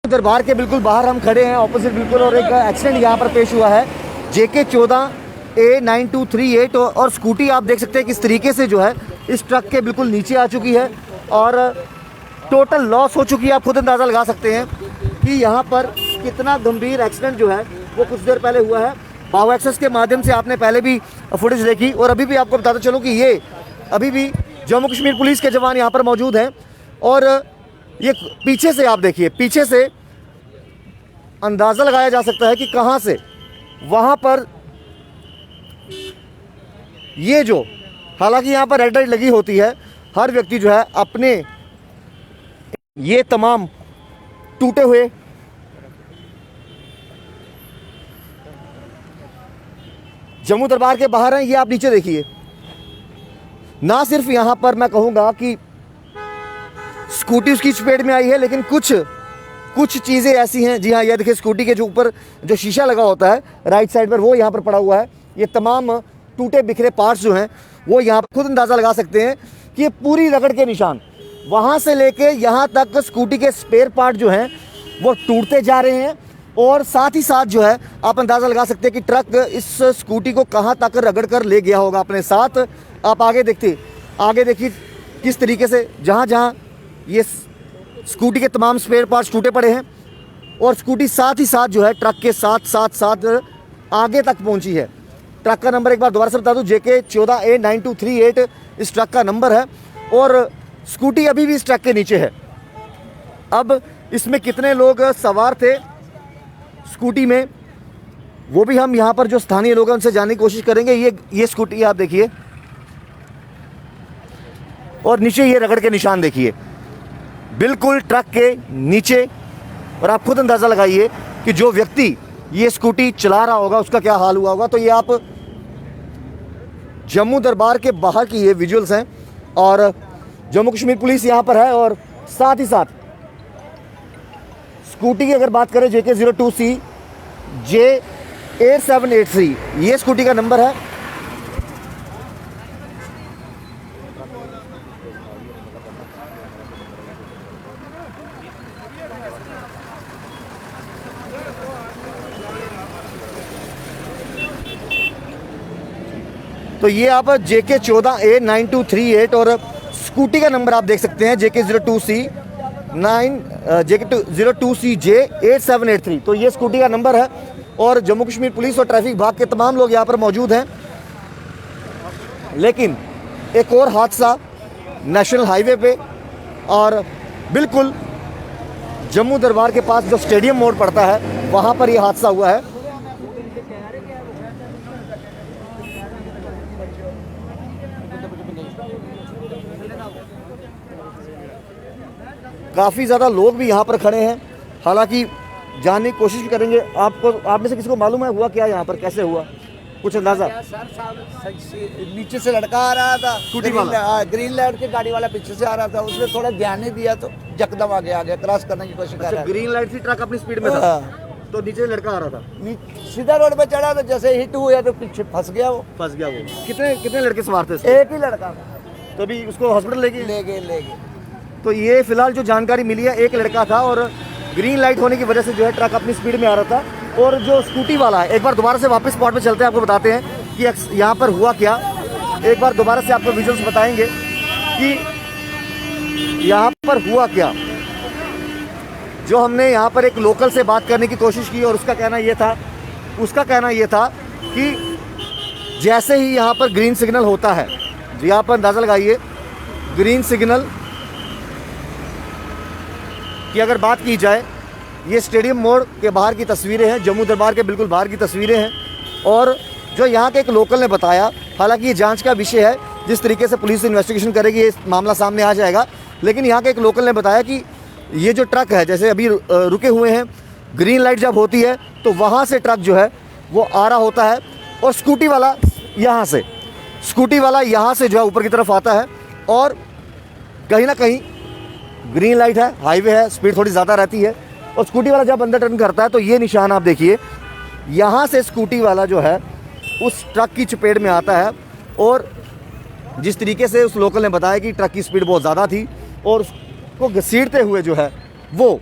दरबार के बिल्कुल बाहर हम खड़े हैं, ऑपोजिट बिल्कुल, और एक एक्सीडेंट यहाँ पर पेश हुआ है। JK 14A9238 और स्कूटी आप देख सकते हैं किस तरीके से जो है इस ट्रक के बिल्कुल नीचे आ चुकी है और टोटल लॉस हो चुकी है। आप खुद अंदाज़ा लगा सकते हैं कि यहाँ पर कितना गंभीर एक्सीडेंट जो है वो कुछ देर पहले हुआ है। पावर एक्सेस के माध्यम से आपने पहले भी फुटेज देखी और अभी भी आपको बताता चलूँ कि ये अभी भी जम्मू कश्मीर पुलिस के जवान यहाँ पर मौजूद हैं और ये पीछे से आप देखिए, पीछे से अंदाज़ा लगाया जा सकता है कि कहाँ से वहाँ पर ये जो, हालांकि यहाँ पर रेड लाइट लगी होती है, हर व्यक्ति जो है अपने ये तमाम टूटे हुए जम्मू दरबार के बाहर हैं। ये आप नीचे देखिए, ना सिर्फ यहाँ पर मैं कहूँगा कि स्कूटी उसकी चपेट में आई है, लेकिन कुछ चीज़ें ऐसी हैं। जी हाँ, ये देखिए स्कूटी के जो ऊपर जो शीशा लगा होता है राइट साइड पर, वो यहाँ पर पड़ा हुआ है। ये तमाम टूटे बिखरे पार्ट्स जो हैं वो यहाँ पर खुद अंदाज़ा लगा सकते हैं कि ये पूरी रगड़ के निशान, वहाँ से लेके यहाँ तक स्कूटी के स्पेयर पार्ट जो हैं वो टूटते जा रहे हैं। और साथ ही साथ जो है आप अंदाज़ा लगा सकते हैं कि ट्रक इस स्कूटी को कहाँ तक रगड़ कर ले गया होगा अपने साथ। आप आगे देखिए किस तरीके से जहाँ ये स्कूटी के तमाम स्पेयर पार्ट्स टूटे पड़े हैं और स्कूटी साथ ही साथ जो है ट्रक के साथ आगे तक पहुंची है। ट्रक का नंबर एक बार दोबारा से बता दूं, JK 14A9238 इस ट्रक का नंबर है और स्कूटी अभी भी इस ट्रक के नीचे है। अब इसमें कितने लोग सवार थे स्कूटी में, वो भी हम यहाँ पर जो स्थानीय लोग हैं उनसे जानने की कोशिश करेंगे। ये स्कूटी आप देखिए और नीचे ये रगड़ के निशान देखिए, बिल्कुल ट्रक के नीचे। और आप खुद अंदाज़ा लगाइए कि जो व्यक्ति ये स्कूटी चला रहा होगा उसका क्या हाल हुआ होगा। तो ये आप जम्मू दरबार के बाहर की ये विजुअल्स हैं और जम्मू कश्मीर पुलिस यहाँ पर है और साथ ही साथ स्कूटी की अगर बात करें JK 02C J8783 ये स्कूटी का नंबर है। तो ये आप JK 14A9238 और स्कूटी का नंबर आप देख सकते हैं JK 02C J8783। तो ये स्कूटी का नंबर है और जम्मू कश्मीर पुलिस और ट्रैफिक विभाग के तमाम लोग यहाँ पर मौजूद हैं। लेकिन एक और हादसा नेशनल हाईवे पे और बिल्कुल जम्मू दरबार के पास जो स्टेडियम मोड़ पड़ता है वहाँ पर यह हादसा हुआ है। काफ़ी ज़्यादा लोग भी यहाँ पर खड़े हैं, हालांकि जानने की कोशिश करेंगे। आप में से किसी को मालूम है हुआ क्या यहाँ पर, कैसे हुआ, कुछ अंदाज़ा? नीचे से लड़का आ रहा था स्कूटी वाला, ग्रीन लाइट के गाड़ी वाला पीछे से आ रहा था, उसने थोड़ा ध्यान नहीं दिया तो यकदम आगे क्रॉस करने की कोशिश कर रहा है। ग्रीन लाइट थी, ट्रक अपनी स्पीड में था तो नीचे से लड़का आ रहा था, सीधा रोड पे चढ़ा तो जैसे हिट हुआ तो पीछे फंस गया वो। कितने लड़के सवार थे? एक ही लड़का, तो अभी उसको हॉस्पिटल ले गए। तो ये फिलहाल जो जानकारी मिली है, एक लड़का था और ग्रीन लाइट होने की वजह से जो है ट्रक अपनी स्पीड में आ रहा था। और जो स्कूटी वाला है, एक बार दोबारा से वापस स्पॉट पे चलते हैं, आपको बताते हैं कि यहाँ पर हुआ क्या। एक बार दोबारा से आपको विजुअल्स बताएंगे कि यहाँ पर हुआ क्या। जो हमने यहाँ पर एक लोकल से बात करने की कोशिश की और उसका कहना ये था कि जैसे ही यहाँ पर ग्रीन सिग्नल होता है, यहाँ पर अंदाज़ा लगाइए, ग्रीन सिग्नल की अगर बात की जाए, ये स्टेडियम मोड़ के बाहर की तस्वीरें हैं, जम्मू दरबार के बिल्कुल बाहर की तस्वीरें हैं। और जो यहाँ के एक लोकल ने बताया, हालांकि ये जांच का विषय है, जिस तरीके से पुलिस इन्वेस्टिगेशन करेगी ये मामला सामने आ जाएगा। लेकिन यहाँ के एक लोकल ने बताया कि ये जो ट्रक है, जैसे अभी रुके हुए हैं, ग्रीन लाइट जब होती है तो वहाँ से ट्रक जो है वो आ रहा होता है और स्कूटी वाला यहाँ से जो है ऊपर की तरफ आता है और कहीं ना कहीं ग्रीन लाइट है, हाईवे है, स्पीड थोड़ी ज़्यादा रहती है और स्कूटी वाला जब अंदर टर्न करता है तो ये निशान आप देखिए, यहाँ से स्कूटी वाला जो है उस ट्रक की चपेट में आता है। और जिस तरीके से उस लोकल ने बताया कि ट्रक की स्पीड बहुत ज़्यादा थी और उसको घसीटते हुए जो है वो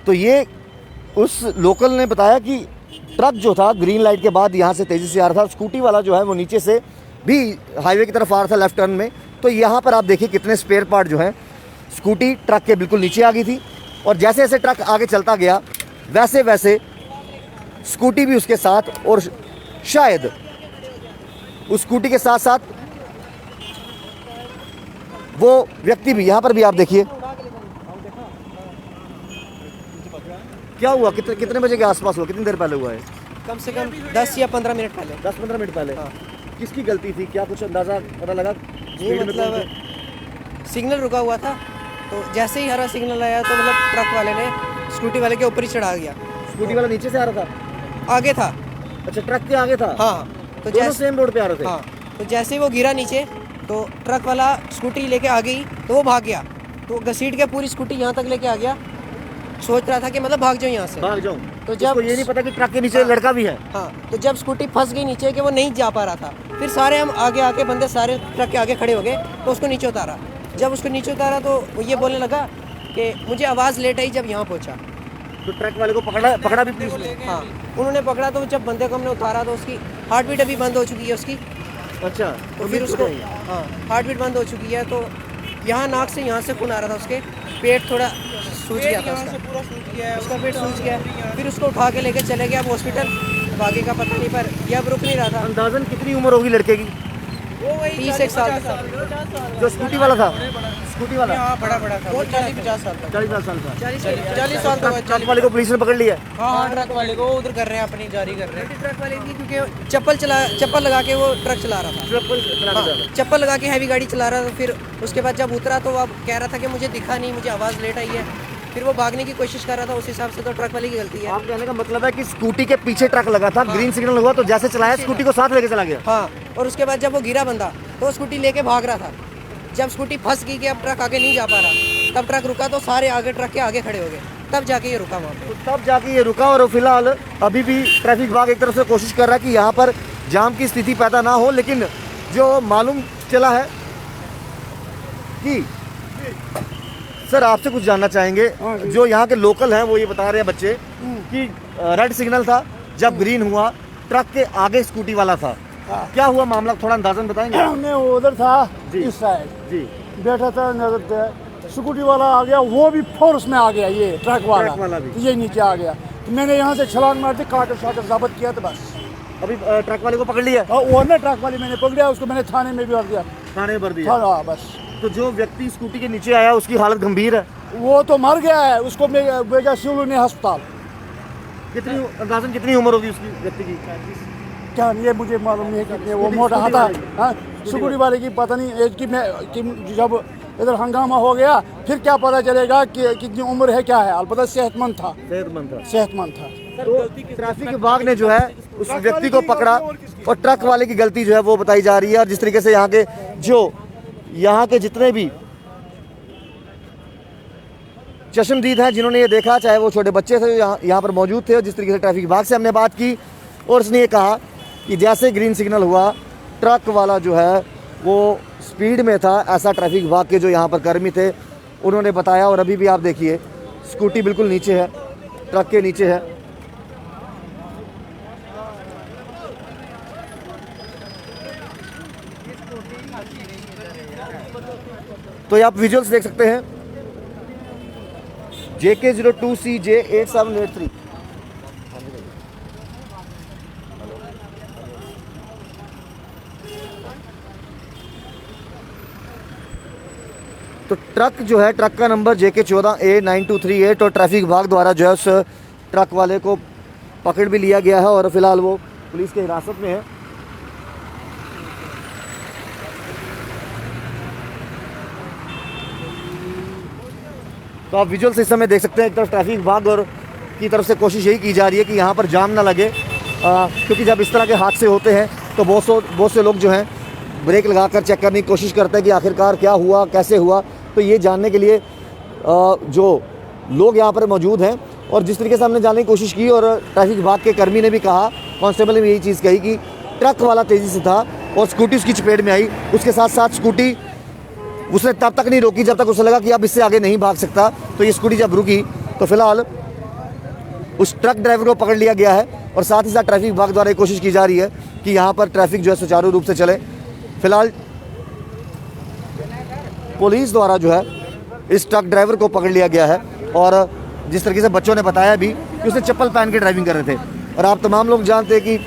तो ये उस लोकल ने बताया कि ट्रक जो था ग्रीन लाइट के बाद यहाँ से तेज़ी से आ रहा था, स्कूटी वाला जो है वो नीचे से भी हाईवे की तरफ आ रहा था लेफ्ट टर्न में। तो यहाँ पर आप देखिए कितने स्पेयर पार्ट जो हैं, स्कूटी ट्रक के बिल्कुल नीचे आ गई थी और जैसे जैसे ट्रक आगे चलता गया वैसे वैसे स्कूटी भी उसके साथ, और शायद उस स्कूटी के साथ साथ वो व्यक्ति भी। यहाँ पर भी आप देखिए क्या हुआ, कितने बजे के आसपास हुआ, कितनी देर पहले हुआ है? कम से कम 10 या 15 मिनट पहले। 10-15 मिनट पहले। हाँ। किसकी गलती थी, क्या कुछ अंदाजा पता लगा? ये मतलब सिग्नल रुका हुआ था, तो जैसे ही हरा सिग्नल आया तो मतलब ट्रक वाले ने स्कूटी वाले के ऊपर ही चढ़ा गया। स्कूटी वाला नीचे से आ रहा था? आगे था। अच्छा, ट्रक के आगे था? हाँ, तो दोनों सेम रोड पे आ रहे थे? हाँ, तो जैसे ही वो गिरा नीचे तो ट्रक वाला स्कूटी लेके आ गई तो वो भाग गया, तो घसीट के पूरी स्कूटी यहाँ तक लेके आ गया। सोच रहा था कि मतलब भाग जाओ यहाँ से, भाग जाऊं। तो जब ये नहीं पता कि ट्रक के नीचे लड़का भी है। हाँ, तो जब स्कूटी फंस गई नीचे कि वो नहीं जा पा रहा था, फिर सारे हम आगे आके बंदे सारे ट्रक के आगे खड़े हो गए तो उसको नीचे उतारा। जब उसको नीचे उतारा तो वो ये बोलने लगा कि मुझे आवाज़ लेट आई जब यहाँ पहुँचा। तो ट्रक वाले को पकड़ा भी पुलिस ने? हाँ, उन्होंने पकड़ा, तो जब बंदे को हमने उतारा तो उसकी हार्ट बीट अभी बंद हो चुकी है उसकी। अच्छा, तो फिर उसको हाँ हार्ट बीट बंद हो चुकी है, तो यहाँ नाक से यहाँ से खून आ रहा था, उसके पेट थोड़ा सूज गया था, उसका पेट सूज गया। फिर उसको उठा के लेके चले गए अब हॉस्पिटल, अब आगे का पता नहीं, पर यह अब रुक नहीं रहा था। अंदाजन कितनी उम्र होगी लड़के की? 30 साल था। जो स्कूटी वाला था? स्कूटी वाला बड़ा था, वो 40-50 साल था। 40 साल का? 40 साल का। ट्रक वाले को पुलिस ने पकड़ लिया? हाँ, ट्रक वाले को उधर कर रहे हैं, अपनी जारी कर रहे हैं ट्रक वाले की, क्योंकि चप्पल लगा के वो ट्रक चला रहा था। चप्पल लगा के हैवी गाड़ी चला रहा था। फिर उसके बाद जब उतरा तो अब कह रहा था कि मुझे दिखा नहीं, मुझे आवाज़ लेट आई है। फिर वो भागने की कोशिश कर रहा था, उस हिसाब से तो ट्रक वाले की गलती है। आप कहने का मतलब है कि स्कूटी के पीछे ट्रक लगा था, ग्रीन सिग्नल हुआ तो जैसे चलाया स्कूटी को साथ लेके चला गया? हाँ, और उसके बाद जब वो गिरा बंदा तो स्कूटी लेके भाग रहा था। जब स्कूटी फंस गई कि अब ट्रक आगे नहीं जा पा रहा, तब ट्रक रुका तो सारे आगे ट्रक के आगे खड़े हो गए, तब जाके ये रुका वहाँ पे। तब जाके ये रुका। और फिलहाल अभी भी ट्रैफिक विभाग एक तरफ से कोशिश कर रहा है कि यहाँ पर जाम की स्थिति पैदा ना हो, लेकिन जो मालूम चला है कि सर आपसे कुछ जानना चाहेंगे। जो यहाँ के लोकल हैं वो ये बता रहे हैं बच्चे कि रेड सिग्नल था, जब ग्रीन हुआ ट्रक के आगे स्कूटी वाला था। क्या हुआ मामला, थोड़ा अंदाजन बताएंगे? मैं उधर था इस साइड जी, बैठा था, नजर पे स्कूटी वाला आ गया, वो भी फोर्स में आ गया, ये ट्रक वाला भी। तो ये नीचे आ गया, तो मैंने यहाँ से छलांग मार दी, कागज शागज जब्त किया, तो बस अभी ट्रक वाले को पकड़ लिया? और वो ना ट्रक वाले मैंने पकड़ा, उसको मैंने थाने में भी भर दिया। थाने में भर दिया? हाँ, बस। तो जो व्यक्ति स्कूटी के नीचे आया उसकी हालत गंभीर है? वो तो मर गया है, उसको भेजा सिवनी अस्पताल। कितनी अंदाजन कितनी उम्र होगी उसकी व्यक्ति की? क्या ये मुझे मालूम नहीं है कितने, वो मोटा था। हाँ, स्कूटी वाले की पता नहीं एज की। मैं कि जब इधर हंगामा हो गया फिर क्या पता चलेगा कि कितनी उम्र है, क्या है। अलबत्ता सेहतमंद था। सेहतमंद था। तो ट्रैफिक विभाग ने जो है उस व्यक्ति को पकड़ा और ट्रक वाले की गलती जो है वो बताई जा रही है। और जिस तरीके से यहाँ के जितने भी चश्मदीद हैं जिन्होंने ये देखा, चाहे वो छोटे बच्चे थे जो यहाँ पर मौजूद थे, और जिस तरीके से ट्रैफिक विभाग से हमने बात की और उसने ये कहा कि जैसे ग्रीन सिग्नल हुआ ट्रक वाला जो है वो स्पीड में था, ऐसा ट्रैफिक विभाग के जो यहाँ पर कर्मी थे उन्होंने बताया। और अभी भी आप देखिए स्कूटी बिल्कुल नीचे है, ट्रक के नीचे है। तो ये आप विजुअल्स देख सकते हैं, JK02CJ8783। तो ट्रक जो है, ट्रक का नंबर JK14A9238 और ट्रैफिक विभाग द्वारा जो है उस ट्रक वाले को पकड़ भी लिया गया है और फिलहाल वो पुलिस के हिरासत में है। तो आप विजुअल्स इस समय देख सकते हैं, एक तरफ ट्रैफिक विभाग और की तरफ से कोशिश यही की जा रही है कि यहाँ पर जाम ना लगे, क्योंकि जब इस तरह के हादसे होते हैं तो बहुत से लोग जो हैं ब्रेक लगाकर चेक करने की कोशिश करते हैं कि आखिरकार क्या हुआ, कैसे हुआ। तो ये जानने के लिए जो लोग यहाँ पर मौजूद हैं और जिस तरीके से हमने जानने की कोशिश की, और ट्रैफिक विभाग के कर्मी ने भी कहा, कांस्टेबल ने भी यही चीज़ कही कि ट्रक वाला तेज़ी से था और स्कूटी उसकी चपेट में आई। उसके साथ साथ स्कूटी उसने तब तक नहीं रोकी जब तक उसे लगा कि अब इससे आगे नहीं भाग सकता। तो ये स्कूटी जब रुकी तो फिलहाल उस ट्रक ड्राइवर को पकड़ लिया गया है और साथ ही साथ ट्रैफिक विभाग द्वारा ये कोशिश की जा रही है कि यहाँ पर ट्रैफिक जो है सुचारू रूप से चले। फिलहाल पुलिस द्वारा जो है इस ट्रक ड्राइवर को पकड़ लिया गया है और जिस तरीके से बच्चों ने बताया भी कि उसने चप्पल पहन के ड्राइविंग कर रहे थे, और आप तमाम लोग जानते हैं कि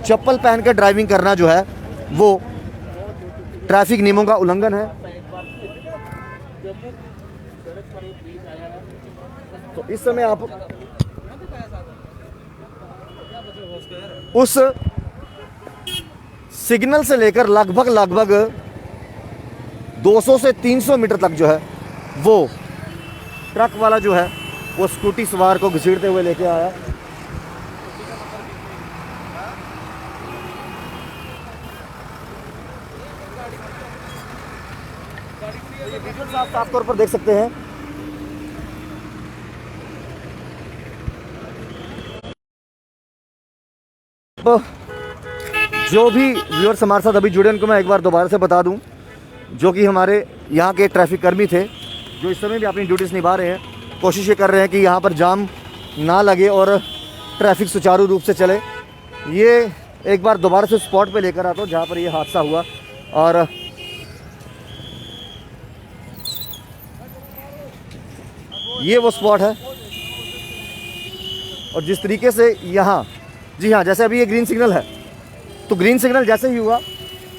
चप्पल पहन कर ड्राइविंग करना जो है वो ट्रैफिक नियमों का उल्लंघन है। तो इस समय आप उस सिग्नल से लेकर लगभग 200 से 300 मीटर तक जो है वो ट्रक वाला जो है वो स्कूटी सवार को घसीटते हुए लेके आया। आप साफ तौर पर देख सकते हैं। जो भी व्यूअर्स हमारे साथ अभी जुड़े उनको मैं एक बार दोबारा से बता दूं, जो कि हमारे यहाँ के ट्रैफिक कर्मी थे जो इस समय भी अपनी ड्यूटीज़ निभा रहे हैं, कोशिश ये कर रहे हैं कि यहाँ पर जाम ना लगे और ट्रैफिक सुचारू रूप से चले। ये एक बार दोबारा से स्पॉट पे लेकर आता हूँ जहाँ पर ये हादसा हुआ, और ये वो स्पॉट है। और जिस तरीके से यहाँ, जी हाँ, जैसे अभी ये ग्रीन सिग्नल है, तो ग्रीन सिग्नल जैसे ही हुआ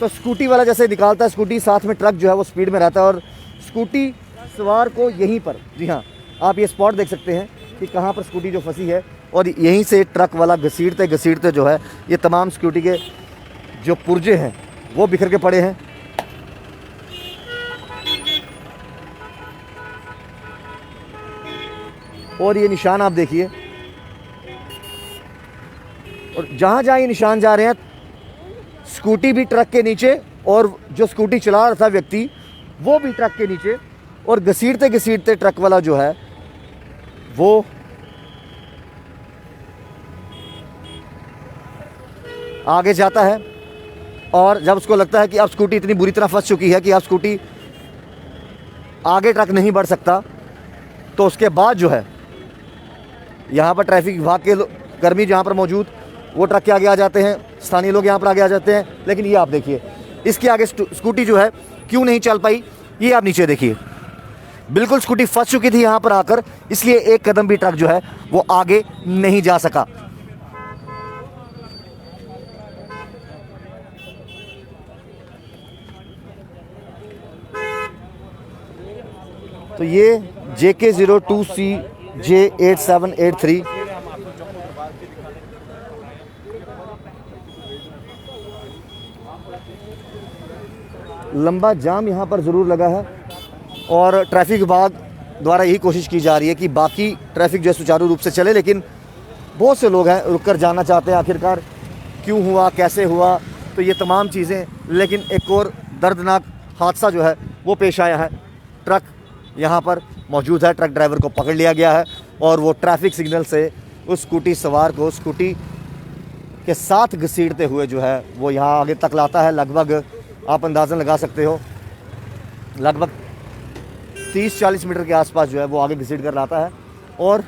तो स्कूटी वाला जैसे निकालता है स्कूटी, साथ में ट्रक जो है वो स्पीड में रहता है और स्कूटी सवार को यहीं पर, जी हाँ, आप ये स्पॉट देख सकते हैं कि कहाँ पर स्कूटी जो फंसी है, और यहीं से ट्रक वाला घसीटते घसीटते जो है ये तमाम स्कूटी के जो पुर्जे हैं वो बिखर के पड़े हैं। और ये निशान आप देखिए, और जहाँ जहाँ ये निशान जा रहे हैं स्कूटी भी ट्रक के नीचे, और जो स्कूटी चला रहा था व्यक्ति वो भी ट्रक के नीचे, और घसीटते घसीटते ट्रक वाला जो है वो आगे जाता है। और जब उसको लगता है कि अब स्कूटी इतनी बुरी तरह फंस चुकी है कि अब स्कूटी आगे ट्रक नहीं बढ़ सकता, तो उसके बाद जो है यहाँ पर ट्रैफिक विभाग के कर्मी जहाँ पर मौजूद वो ट्रक के आगे आ जाते हैं, स्थानीय लोग यहाँ पर आगे आ जाते हैं। लेकिन ये आप देखिए इसके आगे स्कूटी जो है क्यों नहीं चल पाई, ये आप नीचे देखिए, बिल्कुल स्कूटी फंस चुकी थी यहाँ पर आकर, इसलिए एक कदम भी ट्रक जो है वो आगे नहीं जा सका। तो ये JK02CJ8783 लंबा जाम यहाँ पर ज़रूर लगा है, और ट्रैफिक विभाग द्वारा यही कोशिश की जा रही है कि बाकी ट्रैफिक जो है सुचारू रूप से चले। लेकिन बहुत से लोग हैं रुक कर जाना चाहते हैं, आखिरकार क्यों हुआ, कैसे हुआ, तो ये तमाम चीज़ें। लेकिन एक और दर्दनाक हादसा जो है वो पेश आया है। ट्रक यहाँ पर मौजूद है, ट्रक ड्राइवर को पकड़ लिया गया है और वो ट्रैफिक सिग्नल से उस स्कूटी सवार को स्कूटी के साथ घसीटते हुए जो है वो यहाँ आगे तक लाता है। लगभग आप अंदाज़न लगा सकते हो लगभग 30-40 मीटर के आसपास जो है वो आगे घसीट कर लाता है। और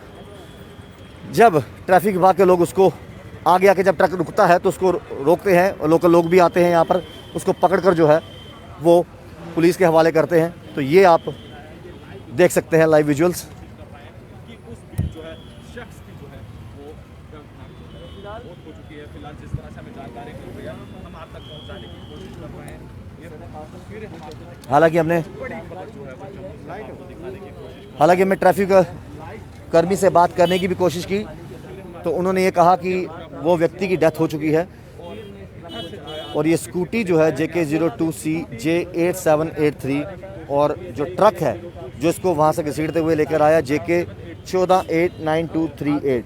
जब ट्रैफिक विभाग के लोग उसको आगे आके जब ट्रक रुकता है तो उसको रोकते हैं, और लोकल लोग भी आते हैं यहाँ पर, उसको पकड़कर जो है वो पुलिस के हवाले करते हैं। तो ये आप देख सकते हैं लाइव विजुअल्स। हालांकि हमने ट्रैफिक कर्मी से बात करने की भी कोशिश की, तो उन्होंने ये कहा कि वो व्यक्ति की डेथ हो चुकी है, और ये स्कूटी जो है JK02CJ8783 और जो ट्रक है जो इसको वहाँ से घसीटते हुए लेकर आया JK14892338।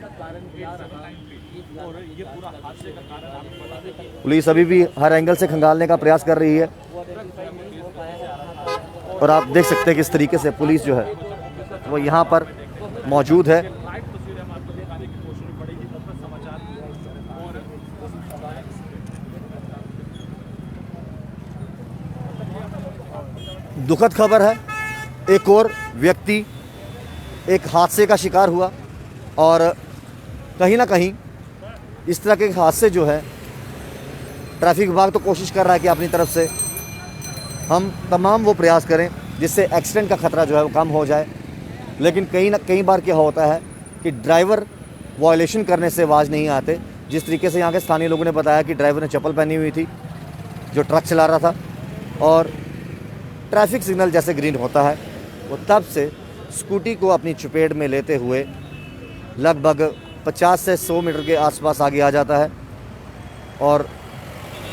पुलिस अभी भी हर एंगल से खंगालने का प्रयास कर रही है, और आप देख सकते हैं किस तरीके से पुलिस जो है वो यहाँ पर मौजूद है। दुखद खबर है, एक और व्यक्ति एक हादसे का शिकार हुआ। और कहीं ना कहीं इस तरह के हादसे जो है ट्रैफिक विभाग तो कोशिश कर रहा है कि अपनी तरफ से हम तमाम वो प्रयास करें जिससे एक्सीडेंट का ख़तरा जो है वो कम हो जाए, लेकिन कई बार क्या होता है कि ड्राइवर वायलेशन करने से आवाज़ नहीं आते। जिस तरीके से यहाँ के स्थानीय लोगों ने बताया कि ड्राइवर ने चप्पल पहनी हुई थी जो ट्रक चला रहा था, और ट्रैफिक सिग्नल जैसे ग्रीन होता है वो तब से स्कूटी को अपनी चपेट में लेते हुए लगभग 50 से 100 मीटर के आसपास आगे आ जाता है, और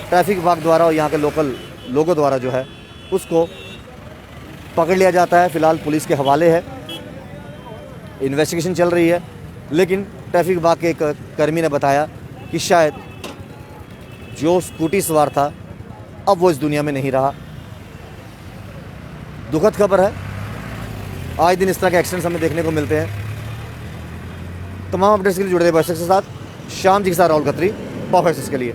ट्रैफिक विभाग द्वारा और यहाँ के लोकल लोगों द्वारा जो है उसको पकड़ लिया जाता है। फ़िलहाल पुलिस के हवाले है, इन्वेस्टिगेशन चल रही है, लेकिन ट्रैफिक विभाग के एक कर्मी ने बताया कि शायद जो स्कूटी सवार था अब वो इस दुनिया में नहीं रहा। दुखद खबर है, आज दिन इस तरह के एक्सीडेंट्स हमें देखने को मिलते हैं। तमाम अपडेट्स के लिए जुड़े रहे दर्शक के साथ। शाम जी के साथ राहुल खत्री, पॉप एक्सेस के लिए।